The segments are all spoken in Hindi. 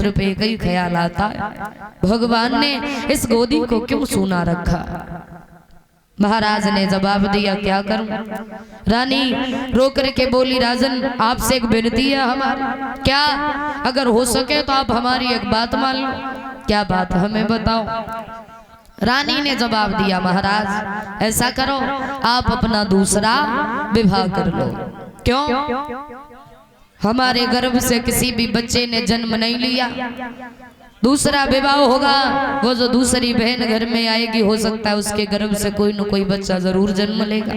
पुत्र पे कई ख्याल आता है, भगवान ने इस गोदी को क्यों सूना रखा। महाराज ने जवाब दिया, क्या करूं। रानी रो करके बोली, राजन आपसे एक विनती है हमारी। क्या? अगर हो सके तो आप हमारी एक बात मान लो। क्या बात? हमें बताओ। रानी ने जवाब दिया, महाराज ऐसा करो, आप अपना दूसरा विवाह कर लो। क्यों? हमारे गर्भ से किसी भी बच्चे ने जन्म नहीं लिया, दूसरा विवाह होगा, वो जो दूसरी बहन घर में आएगी हो सकता है उसके गर्भ से कोई न कोई बच्चा जरूर जन्म लेगा।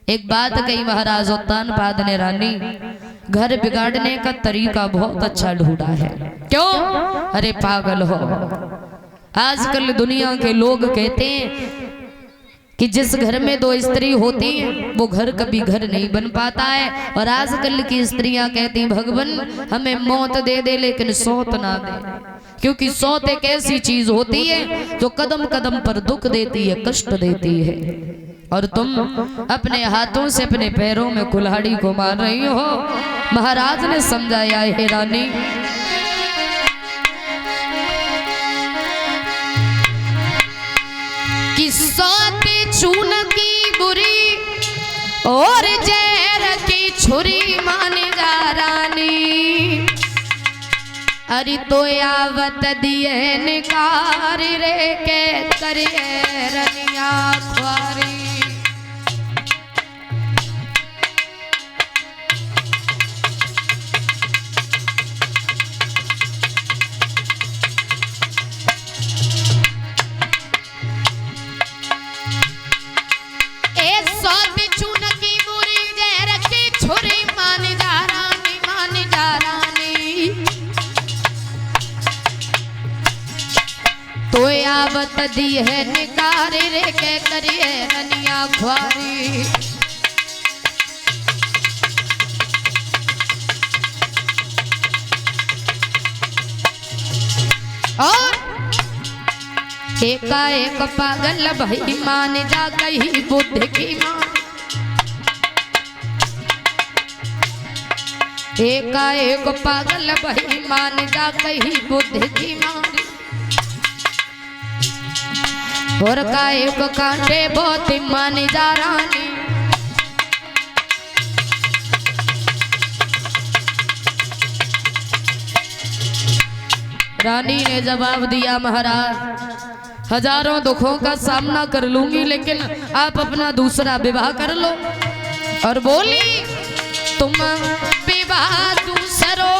एक बात कही महाराज उत्तानपाद ने, रानी घर बिगाड़ने का तरीका बहुत अच्छा ढूंढा है। क्यों? अरे पागल हो, आजकल दुनिया के लोग कहते हैं कि जिस घर में दो स्त्री होती हैं वो घर कभी घर नहीं बन पाता है, और आजकल की स्त्रियां कहती हैं भगवान हमें मौत दे दे लेकिन सौत ना दे, क्योंकि सौत एक ऐसी चीज होती है जो कदम कदम पर दुख देती है, कष्ट देती है। और तुम अपने हाथों से अपने पैरों में कुल्हाड़ी को मार रही हो। महाराज ने समझाया, हे रानी कि सौत चून की बुरी और जहर की छुरी मान जा रानी, अरे तो आवत दिए निकार रे के करिए रनिया ख्वारी। तो आवत दी है निकार रे के करिए रनिया ख्वारी। और एकाएक पागल भाई मान जा कही बुद्ध की मां, एकाएक पागल भाई मान जा कही बुद्ध की मां, और काएक कांटे बहुत मान जा रानी। रानी ने जवाब दिया, महाराज हजारों दुखों का सामना कर लूंगी लेकिन आप अपना दूसरा विवाह कर लो। और बोली, तुम विवाह दूसरो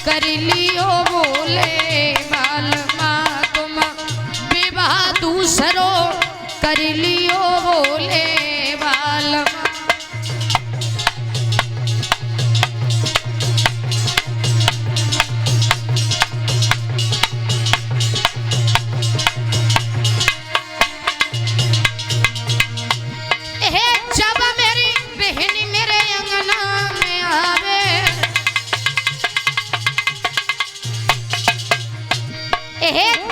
कर लियो बोले बाल माँ, तुम विवाह दूसरो कर लियो बोले बाल माँ।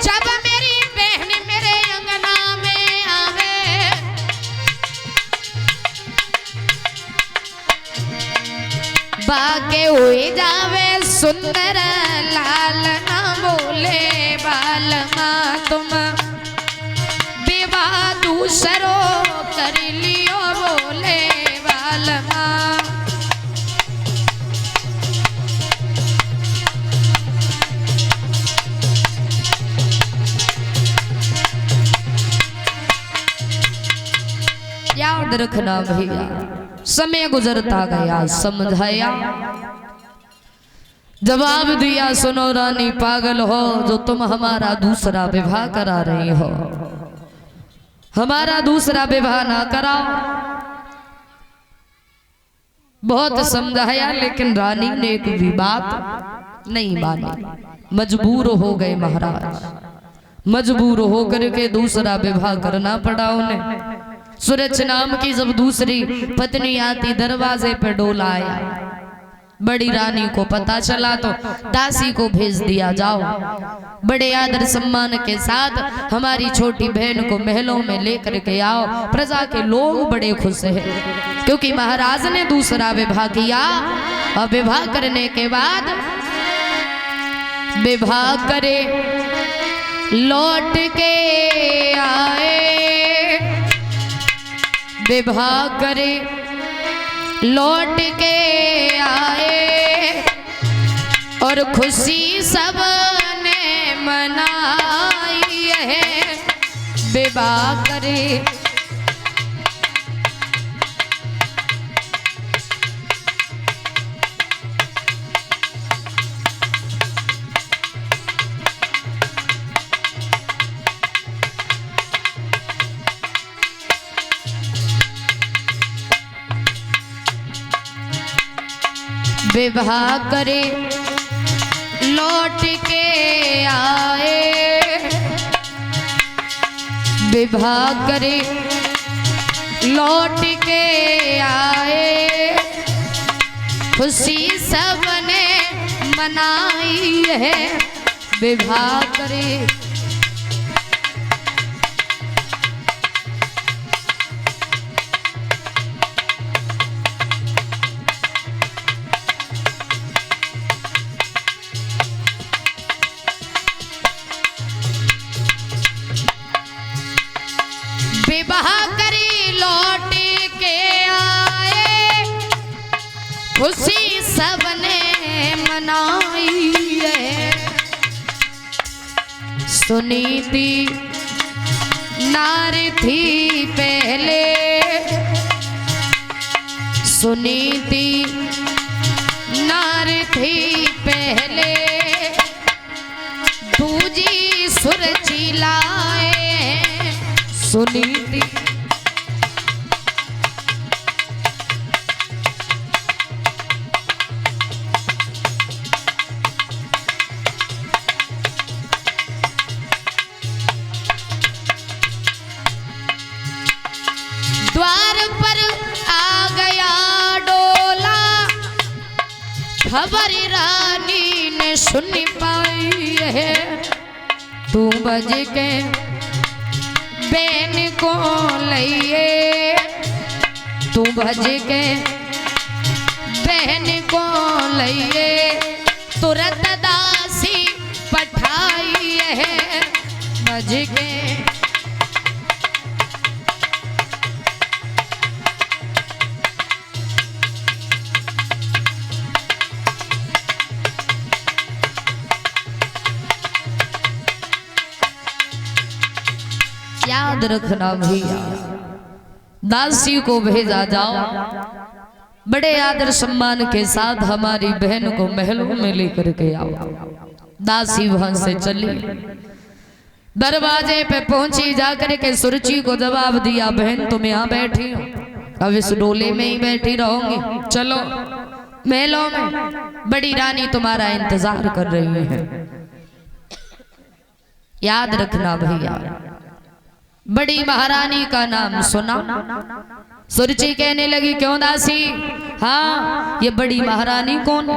जब मेरी बहन मेरे अंगना में आवे, बाके हुए जावे सुंदर लाल ना बोले बाल माँ, तुम विवाह दूसरो कर लियो बोले बाल माँ। याद रखना भैया, समय गुजरता गया, समझाया, जवाब दिया, सुनो रानी पागल हो जो तुम हमारा दूसरा विवाह करा रही हो, हमारा दूसरा विवाह ना कराओ। बहुत समझाया लेकिन रानी ने एक भी बात नहीं मानी, मजबूर हो गए महाराज, मजबूर होकर के दूसरा विवाह करना पड़ा उन्हें। सूरज नाम की जब दूसरी पत्नी आती, दरवाजे पे डोला आया, बड़ी रानी को पता चला तो दासी को भेज दिया, जाओ बड़े आदर सम्मान के साथ हमारी छोटी बहन को महलों में लेकर के आओ। प्रजा के लोग बड़े खुश हैं क्योंकि महाराज ने दूसरा विवाह किया, और विवाह करने के बाद विवाह करे लौट के आए, विवाह करे लौट के आए और खुशी सबने मनाई है। विवाह करे विवाह करे लौट के आए, विवाह करे लौट के आए, खुशी सबने मनाई है। विवाह करे विवाह करी लौट के आए, खुशी सबने मनाई है। सुनीति नार थी पहले, सुनीति नार थी पहले, दूजी सुरची लाए सुनीति। द्वार पर आ गया डोला, खबर रानी ने सुन पाई है। तू बज के बेन को लइए, तू भज के बहन को लइए, तुरंत दासी पठाई है। भज के याद रखना भैया, दासी को भेजा जाओ, बड़े आदर सम्मान के साथ हमारी बहन को महलों में लेकर के आओ। दासी वहां से चली, दरवाजे पे पहुंची, जाकर के सुरची को जवाब दिया, बहन तुम यहाँ बैठी हो, अब इस डोले में ही बैठी रहोगी, चलो महलों में, बड़ी रानी तुम्हारा इंतजार कर रही है। याद रखना भैया, बड़ी महारानी का नाम सुना। सुरची कहने लगी, क्यों दासी? हाँ, ये बड़ी महारानी कौन,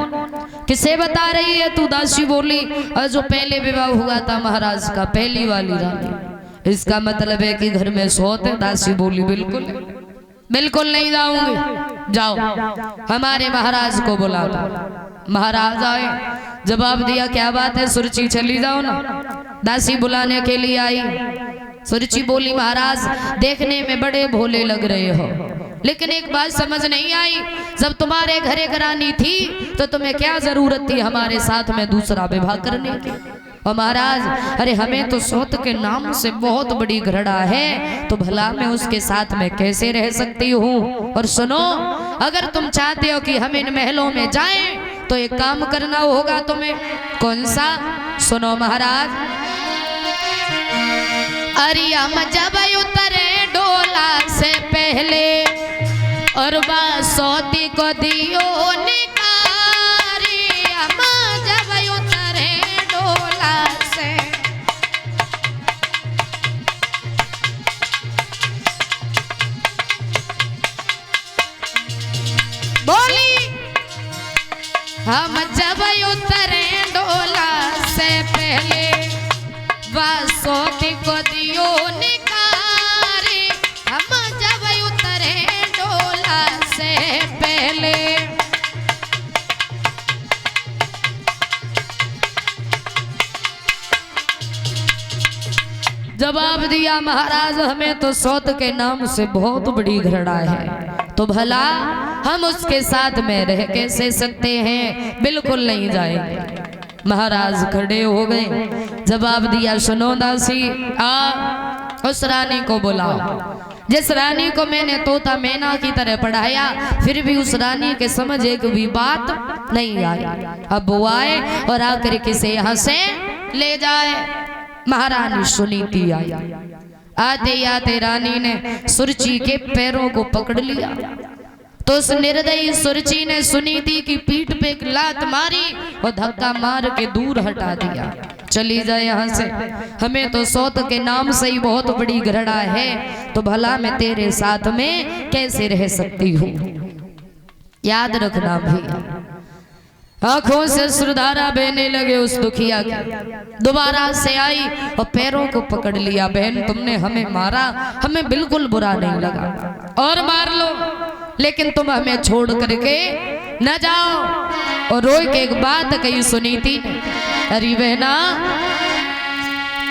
किसे बता रही है तू? दासी बोली, और जो पहले विवाह हुआ था महाराज का, पहली वाली रानी, इसका मतलब है कि घर में सोते। दासी बोली, बिल्कुल बिल्कुल नहीं जाऊंगी, जाओ हमारे महाराज को बुला दो। महाराज आए, जवाब दिया, क्या बात है सुरची, चली जाओ ना। दासी बुलाने के लिए आई। सुरची बोली, महाराज देखने में बड़े भोले लग रहे हो, लेकिन एक बात समझ नहीं आई, जब तुम्हारे घर एक रानी थी तो तुम्हें क्या जरूरत थी हमारे साथ में दूसरा विवाह करने की? और महाराज, अरे हमें तो सौत के नाम से बहुत बड़ी घृणा है, तो भला मैं उसके साथ में कैसे रह सकती हूँ? और सुनो, अगर तुम चाहते हो कि हम इन महलों में जाएं तो एक काम करना होगा तुम्हें। कौन सा? सुनो महाराज, अरिया जब उतरे डोला से पहले, और बासौती को दियो निकारी, जब उतरे डोला से। बोली, हम जब उतरे डोला से पहले, बासौती को दियो निकारी, हम जब उतरे डोला से पहले। जवाब दिया महाराज हमें तो सौत के नाम से बहुत बड़ी घृणा है, तो भला हम उसके साथ में रह कैसे सकते हैं, बिल्कुल नहीं जाएंगे। महाराज खड़े हो गए, जवाब दिया सुनो दासी, आ उस रानी को बुलाओ जिस रानी को मैंने तोता मैना की तरह पढ़ाया, फिर भी उस रानी के समझ एक भी बात नहीं आई। अब वो आए और आकर किसे यहाँ से ले जाए। महारानी सुनीति आई, आते आते रानी ने सुरची के पैरों को पकड़ लिया, तो उस निर्दयी सुरची ने सुनीति की पीठ पे एक लात मारी और धक्का मार के दूर हटा दिया। चली जाए यहाँ से, हमें तो सौत के नाम से ही बहुत बड़ी घृणा है, तो भला मैं तेरे साथ में कैसे रह सकती हूँ। याद रखना भैया, आंखों से सुधारा बहने लगे उस दुखिया की। दोबारा से आई और पैरों को पकड़ लिया, बहन तुमने हमें मारा, हमें बिल्कुल बुरा नहीं लगा और मार लो, लेकिन तुम हमें छोड़ करके न जाओ। और रोई के एक बात कही सुनीति ने, अरे बहना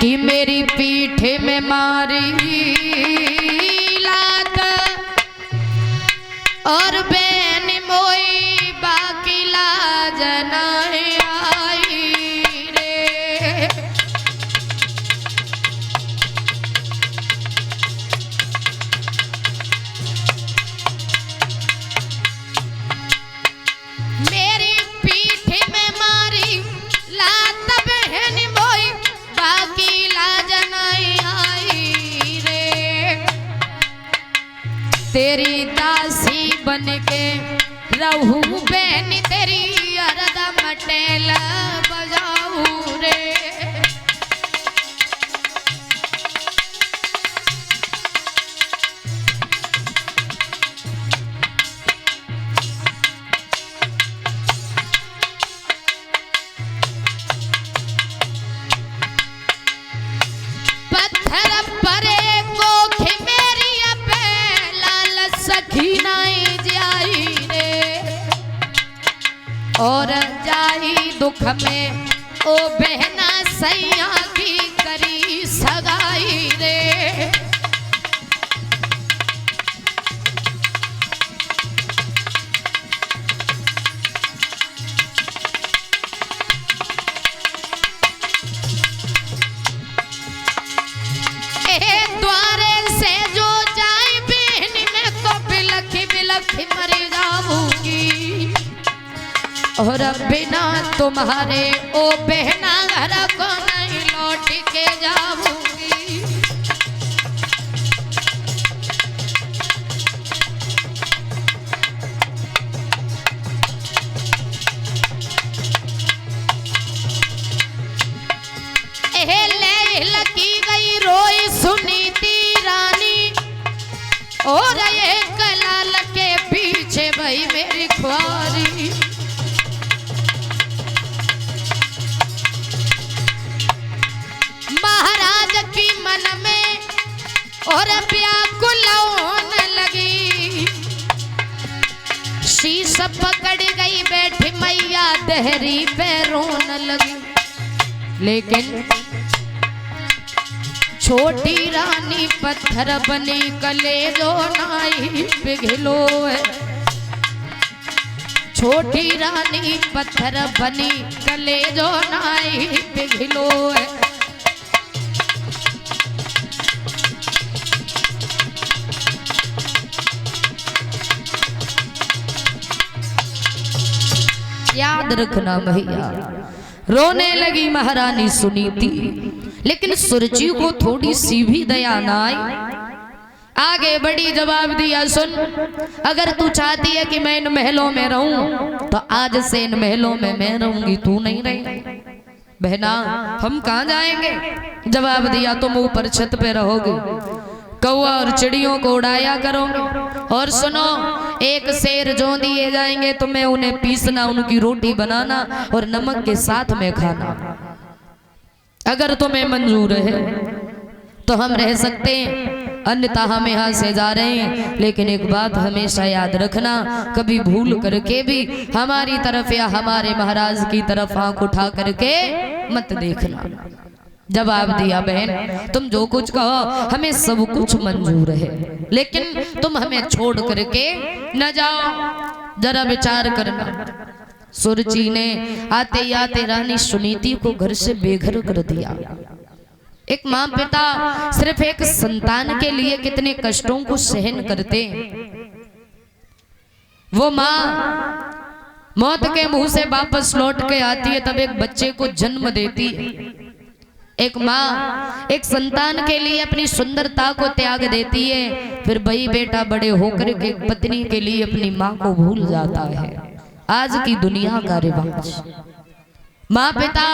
कि मेरी पीठ में मारी लात और बहन मोई बाकी लाज नहीं आई रे। मेरी पीठ में मारी लात बहन मोई बाकी लाज नहीं आई रे। तेरी दासी बन के रहू बहन तेरी अरदा मटेल बजाऊ रे। पत्थर परे कोख मेरी पे लाल सखी नहीं जाई रे, और जाई दुख में ओ बहना सैया की करी सगाई रे। द्वारे से जो जाए बहन में तो बिलखी बिलखी मर जाऊंगी, और बिना तुम्हारे ओ बहना घर को नहीं लौट के जाऊंगी। ले लगी गई रोई सुनीति रानी, और ये कलाल के पीछे भाई मेरी ख्वारी। महाराज की मन में और व्याकुल होने लगी, शीश पकड़ गई बैठी मैया देहरी पे रोने लगी। लेकिन छोटी रानी पत्थर बनी कलेजो नाई पिघलो है, छोटी रानी पत्थर बनी कलेजो नाई पिघलो है। याद रखना भैया, रोने लगी महारानी सुनीति, लेकिन सुरची को थोड़ी सी भी दया ना आई। आगे बड़ी जवाब दिया, सुन अगर तू चाहती है कि मैं इन महलों में रहूं तो आज से इन महलों में मैं रहूंगी, तू नहीं रहेगी। बहना हम कहाँ जाएंगे? जवाब दिया, तुम ऊपर छत पे रहोगे, कौवा और चिड़ियों को उड़ाया करोगे, और सुनो एक शेर जो दिए जाएंगे तुम्हें उन्हें पीसना, उनकी रोटी बनाना और नमक के साथ में खाना। अगर तुम्हें मंजूर है तो हम रह सकते हैं, अन्यथा हम यहाँ से जा रहे हैं। लेकिन एक बात हमेशा याद रखना, कभी भूल करके भी हमारी तरफ या हमारे महाराज की तरफ आंख उठा करके मत देखना। जवाब दिया, बहन तुम जो कुछ कहो हमें सब कुछ मंजूर है, लेकिन तुम हमें छोड़ करके न जाओ, जरा विचार करना। सुरजी ने आते ही आते रानी सुनीति को घर से बेघर कर दिया। एक माँ पिता सिर्फ एक संतान के लिए कितने कष्टों को सहन करते हैं। वो माँ मौत के मुंह से वापस लौट के आती है, तब एक बच्चे को जन्म देती है। एक माँ एक संतान के लिए अपनी सुंदरता को त्याग देती है, फिर वही बेटा बड़े होकर के पत्नी के लिए अपनी माँ को भूल जाता है। आज की दुनिया का रिवाज, माँ पिता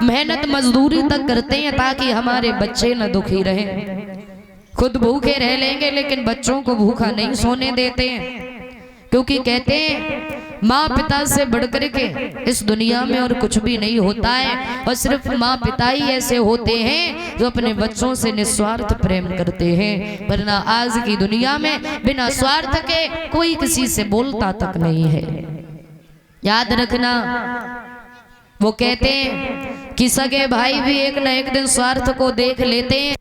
मेहनत मजदूरी तक करते हैं ताकि हमारे बच्चे न दुखी रहे। खुद भूखे रह लेंगे लेकिन बच्चों को भूखा नहीं सोने देते हैं, क्योंकि कहते हैं माँ पिता से बढ़कर के इस दुनिया में और कुछ भी नहीं होता है, और सिर्फ माँ पिता ही ऐसे होते हैं जो अपने बच्चों से निस्वार्थ प्रेम करते हैं। वरना आज की दुनिया में बिना स्वार्थ के कोई किसी से बोलता तक नहीं है। याद रखना, वो कहते हैं कि सगे भाई भी एक न एक दिन स्वार्थ को देख लेते हैं,